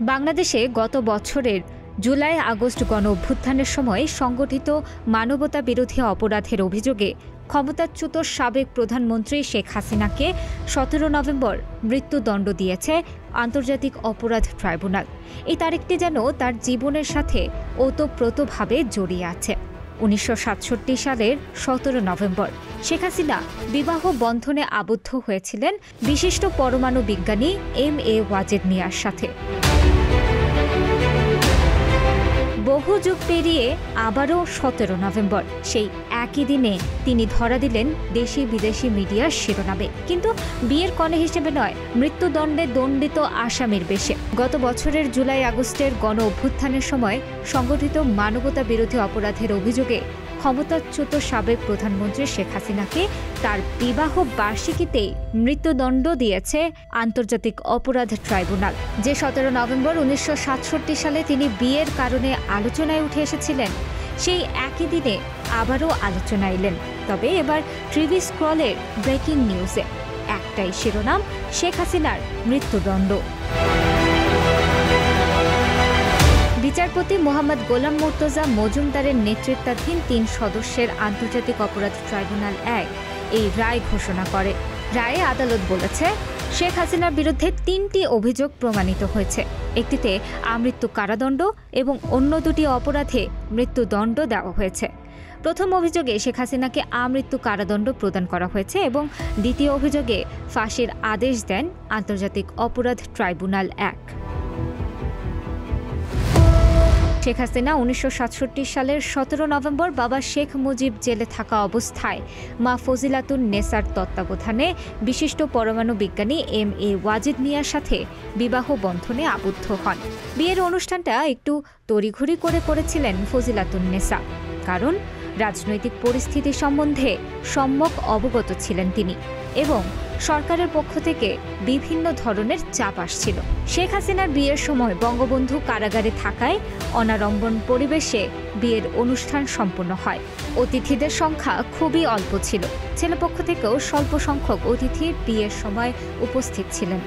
বাংলাদেশে গত বছরের জুলাই আগস্ট গণ অভ্যুত্থানের সময় সংগঠিত মানবতা বিরোধী অপরাধের অভিযোগে ক্ষমতাচ্যুত সাবেক প্রধানমন্ত্রী শেখ হাসিনাকে ১৭ নভেম্বর মৃত্যুদণ্ড দিয়েছে আন্তর্জাতিক অপরাধ ট্রাইব্যুনাল। এই তারিখটি যেন তার জীবনের সাথে ওতপ্রোতভাবে জড়িয়ে আছে। ১৯৬৭ সালের ১৭ নভেম্বর শেখ হাসিনা বিবাহ বন্ধনে আবদ্ধ হয়েছিলেন বিশিষ্ট পরমাণু বিজ্ঞানী এম.এ. ওয়াজেদ মিয়ার সাথে। বহু যুগ পেরিয়ে আবারও ১৭ নভেম্বর সেই একই দিনে তিনি ধরা দিলেন দেশি বিদেশি মিডিয়ার শিরোনামে, কিন্তু বিয়ের কনে হিসেবে নয়, মৃত্যুদণ্ডে দণ্ডিত আসামির বেশে। গত বছরের জুলাই আগস্টের গণ অভ্যুত্থানের সময় সংগঠিত মানবতা বিরোধী অপরাধের অভিযোগে ক্ষমতাচ্যুত সাবেক প্রধানমন্ত্রী শেখ হাসিনাকে তার বিবাহ বার্ষিকীতেই মৃত্যুদণ্ড দিয়েছে আন্তর্জাতিক অপরাধ ট্রাইব্যুনাল। যে ১৭ নভেম্বর ১৯৬৭ সালে তিনি বিয়ের কারণে আলোচনায় উঠে এসেছিলেন, সেই একই দিনে আবারও আলোচনায় এলেন। তবে এবার টিভি স্ক্রলের ব্রেকিং নিউজে একটাই শিরোনাম, শেখ হাসিনার মৃত্যুদণ্ড। বিচারপতি মোহাম্মদ গোলাম মুর্তজা মজুমদারের নেতৃত্বাধীন ৩ সদস্যের আন্তর্জাতিক অপরাধ ট্রাইব্যুনাল ১ এই রায় ঘোষণা করে। রায়ে আদালত বলেছে, শেখ হাসিনার বিরুদ্ধে ৩টি অভিযোগ প্রমাণিত হয়েছে। একটিতে আমৃত্যু কারাদণ্ড এবং অন্য দুটি অপরাধে মৃত্যুদণ্ড দেওয়া হয়েছে। প্রথম অভিযোগে শেখ হাসিনাকে আমৃত্যু কারাদণ্ড প্রদান করা হয়েছে এবং দ্বিতীয় অভিযোগে ফাঁসির আদেশ দেন আন্তর্জাতিক অপরাধ ট্রাইব্যুনাল ১। শেখ হাসিনা ১৯৬৭ সালের ১৭ নভেম্বর বাবা শেখ মুজিব জেলে থাকা অবস্থায় মা ফজিলাতুন নেসার তত্ত্বাবধানে বিশিষ্ট পরমাণু বিজ্ঞানী এম.এ. ওয়াজেদ মিয়ার সাথে বিবাহ বন্ধনে আবদ্ধ হন। বিয়ের অনুষ্ঠানটা একটু তড়িঘড়ি করে করেছিলেন ফজিলাতুন নেসা, কারণ রাজনৈতিক পরিস্থিতি সম্বন্ধে সম্যক অবগত ছিলেন তিনি এবং সরকারের পক্ষ থেকে বিভিন্ন ধরনের চাপ আসছিল। শেখ হাসিনার বিয়ের সময় বঙ্গবন্ধু কারাগারে থাকায় অনাড়ম্বর পরিবেশে বিয়ের অনুষ্ঠান সম্পন্ন হয়। অতিথিদের সংখ্যা খুবই অল্প ছিল। ছেলেপক্ষ থেকেও স্বল্প সংখ্যক অতিথি বিয়ের সময় উপস্থিত ছিলেন।